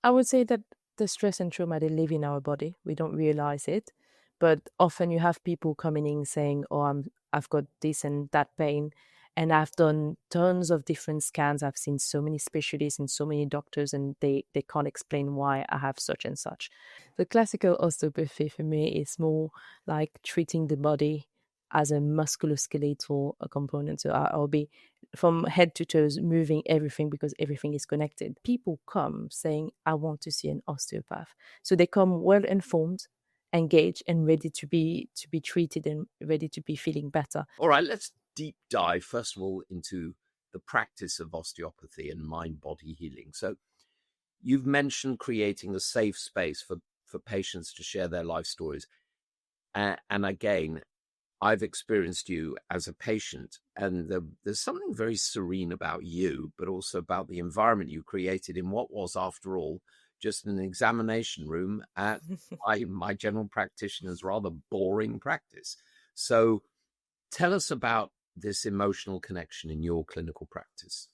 I would say that the stress and trauma, they live in our body. We don't realize it. But often you have people coming in saying, oh, I've got this and that pain. And I've done tons of different scans. I've seen so many specialists and so many doctors, and they can't explain why I have such and such. The classical osteopathy for me is more like treating the body as a musculoskeletal component. So I'll be from head to toes moving everything because everything is connected. People come saying, I want to see an osteopath. So they come well informed, engaged, and ready to be treated and ready to be feeling better. All right, let's deep dive first of all into the practice of osteopathy and mind-body healing. So you've mentioned creating a safe space for patients to share their life stories. And again, I've experienced you as a patient, and there's something very serene about you, but also about the environment you created in what was, after all, just an examination room at my general practitioner's rather boring practice. So tell us about this emotional connection in your clinical practice.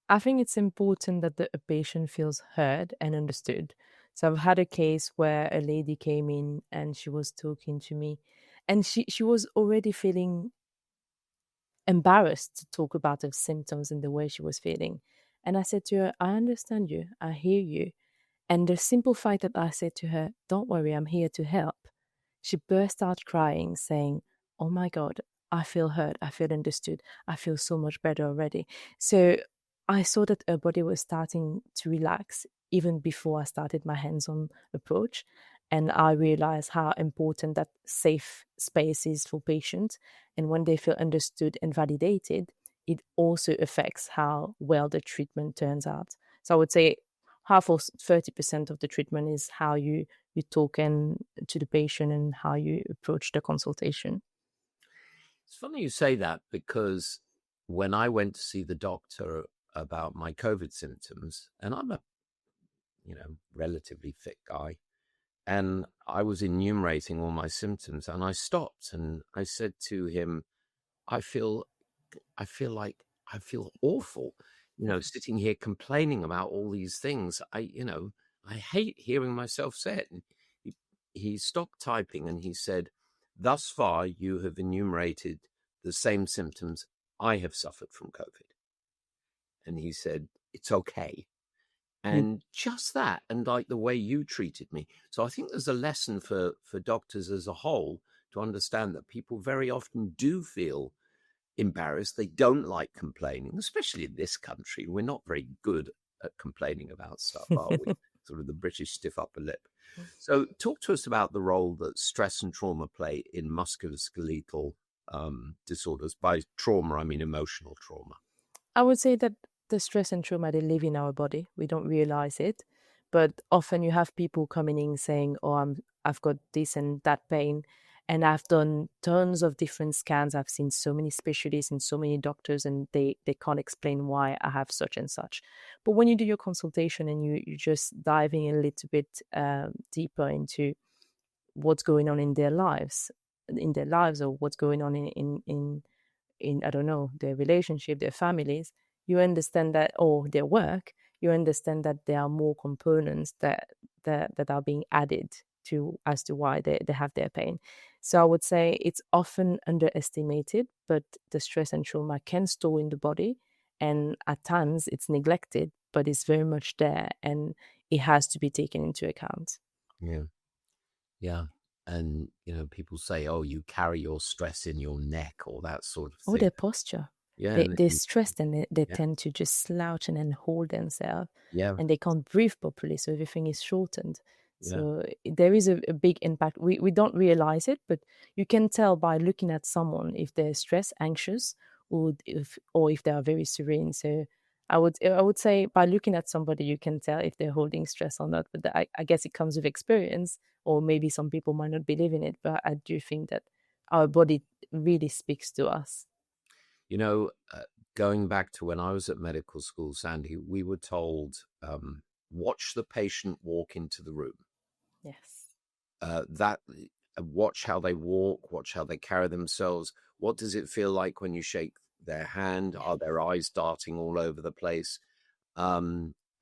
I think it's important that a patient feels heard and understood. So I've had a case where a lady came in and she was talking to me, and she was already feeling embarrassed to talk about her symptoms and the way she was feeling. And I said to her, I understand you, I hear you. And the simple fact that I said to her, don't worry, I'm here to help, she burst out crying, saying, oh my God, I feel heard, I feel understood, I feel so much better already. So I saw that her body was starting to relax even before I started my hands on approach. And I realized how important that safe space is for patients. And when they feel understood and validated, it also affects how well the treatment turns out. So I would say half or 30% of the treatment is how you talk to the patient and how you approach the consultation. It's funny you say that, because when I went to see the doctor about my COVID symptoms, and I'm a relatively fit guy, and I was enumerating all my symptoms, and I stopped and I said to him, I feel like I feel awful, sitting here complaining about all these things. I hate hearing myself say it. And he stopped typing and he said, thus far, you have enumerated the same symptoms I have suffered from COVID. And he said, it's okay. And just that, and like the way you treated me. So I think there's a lesson for doctors as a whole to understand that people very often do feel embarrassed. They don't like complaining, especially in this country. We're not very good at complaining about stuff, are we? Sort of the British stiff upper lip. So talk to us about the role that stress and trauma play in musculoskeletal disorders. By trauma, I mean emotional trauma. I would say that the stress and trauma, they live in our body. We don't realize it. But often you have people coming in saying, oh, I've got this and that pain. And I've done tons of different scans. I've seen so many specialists and so many doctors, and they can't explain why I have such and such. But when you do your consultation and you just diving a little bit deeper into what's going on in their lives, or what's going on in I don't know, their relationship, their families, you understand that, or their work, you understand that there are more components that are being added to as to why they have their pain. So I would say it's often underestimated, but the stress and trauma can store in the body, and at times it's neglected, but it's very much there, and it has to be taken into account. Yeah. Yeah. And, people say, oh, you carry your stress in your neck, or that sort of Or thing. their posture. Yeah. They're stressed, and they Yeah. tend to just slouch and then hold themselves, Yeah. and they can't breathe properly, so everything is shortened. Yeah. So there is a big impact. We don't realize it, but you can tell by looking at someone if they're stressed, anxious, or if they are very serene. So I would say by looking at somebody you can tell if they're holding stress or not. But I guess it comes with experience, or maybe some people might not believe in it. But I do think that our body really speaks to us. You know, going back to when I was at medical school, Sandy, we were told, watch the patient walk into the room. Yes. That watch how they walk, watch how they carry themselves. What does it feel like when you shake their hand? Are their eyes darting all over the place?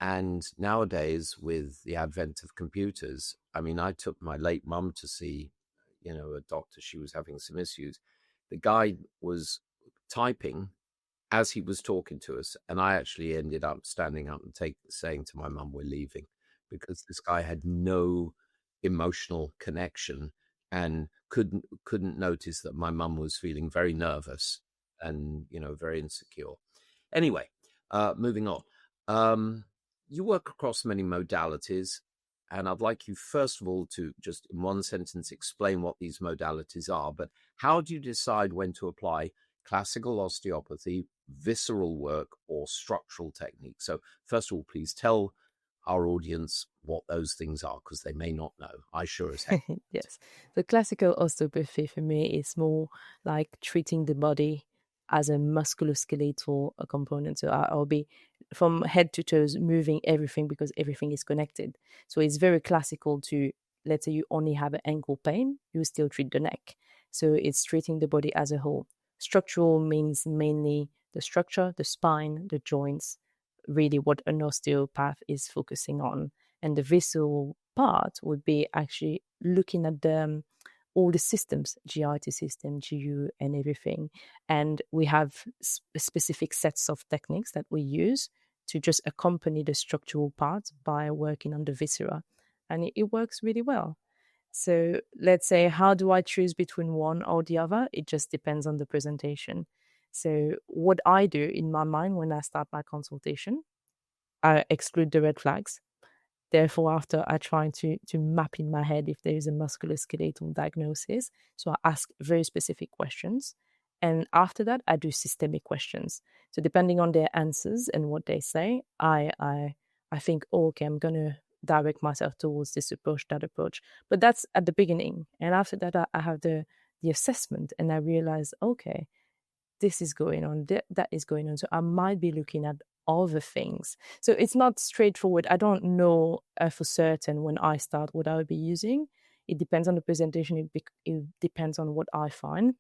And nowadays, with the advent of computers, I mean, I took my late mum to see, a doctor. She was having some issues. The guy was typing as he was talking to us, and I actually ended up standing up and saying to my mum, "We're leaving," because this guy had no emotional connection and couldn't notice that my mum was feeling very nervous and very insecure. Anyway, moving on. Um, you work across many modalities, and I'd like you first of all to just in one sentence explain what these modalities are. But how do you decide when to apply classical osteopathy, visceral work, or structural technique? So, first of all, please tell our audience what those things are because they may not know. I sure as heck. Yes. The classical osteopathy for me is more like treating the body as a musculoskeletal component. So I'll be from head to toes moving everything because everything is connected. So it's very classical to, let's say you only have an ankle pain, you still treat the neck. So it's treating the body as a whole. Structural means mainly the structure, the spine, the joints, really what an osteopath is focusing on. And the visceral part would be actually looking at all the systems, GIT system, GU, and everything. And we have specific sets of techniques that we use to just accompany the structural part by working on the viscera. And it works really well. So let's say, how do I choose between one or the other? It just depends on the presentation. So what I do in my mind when I start my consultation, I exclude the red flags. Therefore, after I try to map in my head if there is a musculoskeletal diagnosis. So I ask very specific questions. And after that, I do systemic questions. So depending on their answers and what they say, I think, oh, okay, I'm gonna direct myself towards this approach, that approach. But that's at the beginning. And after that, I have the assessment and I realize, okay, this is going on, that is going on. So I might be looking at other things. So it's not straightforward. I don't know for certain when I start what I will be using. It depends on the presentation. It depends on what I find.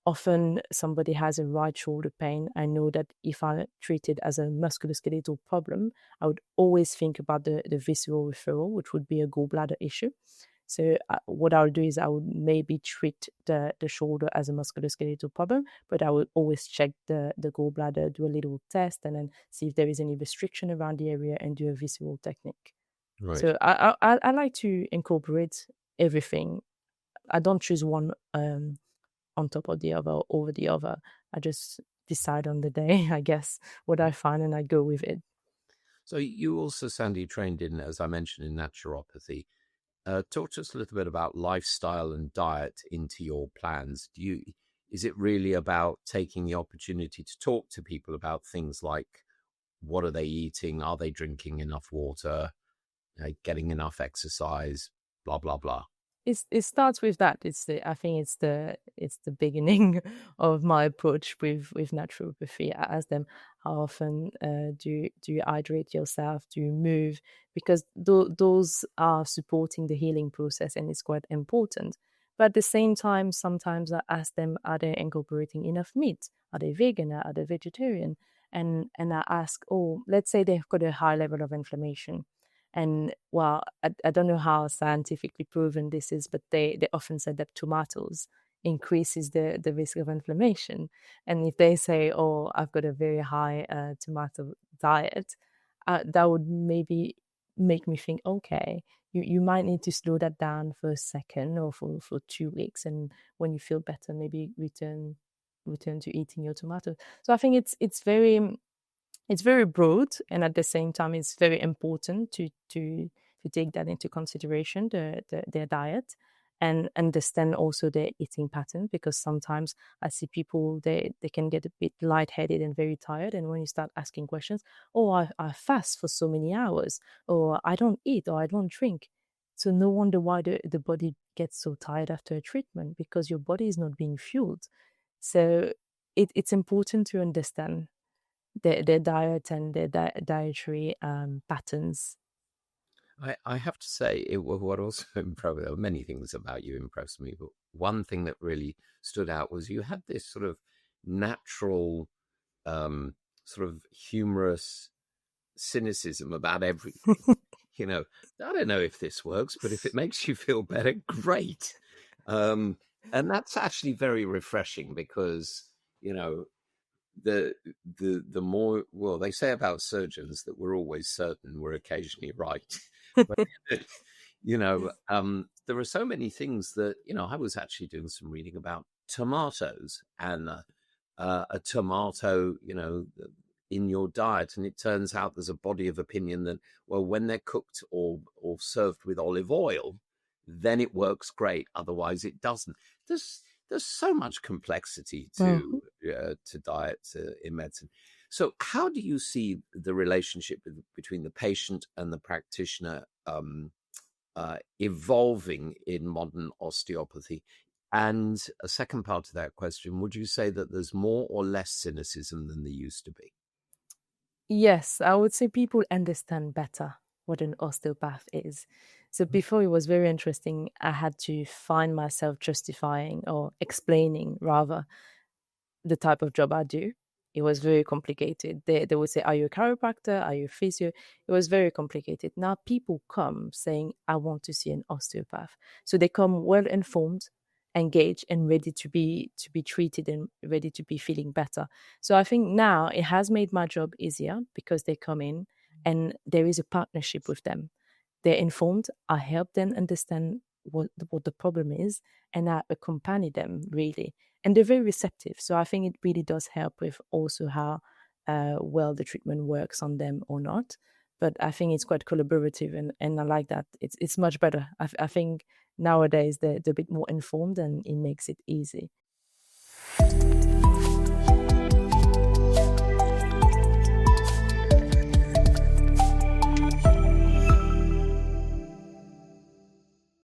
Often somebody has a right shoulder pain. I know that if I treat it as a musculoskeletal problem, I would always think about the visceral referral, which would be a gallbladder issue. So what I would do is I would maybe treat the shoulder as a musculoskeletal problem, but I would always check the gallbladder, do a little test, and then see if there is any restriction around the area and do a visceral technique. Right. So I like to incorporate everything. I don't choose one on top of the other or over the other. I just decide on the day, I guess, what I find and I go with it. So you also, Sandy, trained in, as I mentioned, in naturopathy. Talk to us a little bit about lifestyle and diet into your plans. Is it really about taking the opportunity to talk to people about things like what are they eating? Are they drinking enough water? Getting enough exercise? Blah blah blah. It starts with that. I think it's the beginning of my approach with naturopathy. I ask them how often do you hydrate yourself? Do you move? Because those are supporting the healing process, and it's quite important. But at the same time, sometimes I ask them, are they incorporating enough meat? Are they vegan? Are they vegetarian? And I ask, oh, let's say they've got a high level of inflammation. And well, I don't know how scientifically proven this is, but they often said that tomatoes increases the risk of inflammation. And if they say, oh, I've got a very high tomato diet, that would maybe make me think, okay, you might need to slow that down for a second or for 2 weeks. And when you feel better, maybe return to eating your tomato. So I think it's very broad, and at the same time it's very important to take that into consideration, their diet, and understand also their eating pattern, because sometimes I see people, they can get a bit lightheaded and very tired, and when you start asking questions, oh, I fast for so many hours, or I don't eat, or I don't drink. So no wonder why the body gets so tired after a treatment, because your body is not being fueled. So it's important to understand their diet and their dietary patterns. I have to say, what also impressed, there were many things about you impressed me, but one thing that really stood out was you had this sort of natural, sort of humorous cynicism about everything. You know, I don't know if this works, but if it makes you feel better, great. And that's actually very refreshing because, you know, the more, well, they say about surgeons that we're always certain, we're occasionally right. But, you know, there are so many things that, you know, I was actually doing some reading about tomatoes and a tomato, you know, in your diet, and it turns out there's a body of opinion that, well, when they're cooked or served with olive oil, then it works great. Otherwise, it doesn't. There's so much complexity Mhm. to diet in medicine. So, how do you see the relationship between the patient and the practitioner evolving in modern osteopathy? And a second part of that question, would you say that there's more or less cynicism than there used to be? Yes, I would say people understand better what an osteopath is. So before it was very interesting. I had to find myself justifying or explaining rather the type of job I do. It was very complicated. They would say, "Are you a chiropractor? Are you a physio?" It was very complicated. Now people come saying, "I want to see an osteopath." So they come well informed, engaged, and ready to be treated and ready to be feeling better. So I think now it has made my job easier because they come in and there is a partnership with them. They're informed. I help them understand what the problem is, and I accompany them really, and they're very receptive. So I think it really does help with also how well the treatment works on them or not. But I think it's quite collaborative, and I like that. It's much better. I think nowadays they're a bit more informed, and it makes it easy.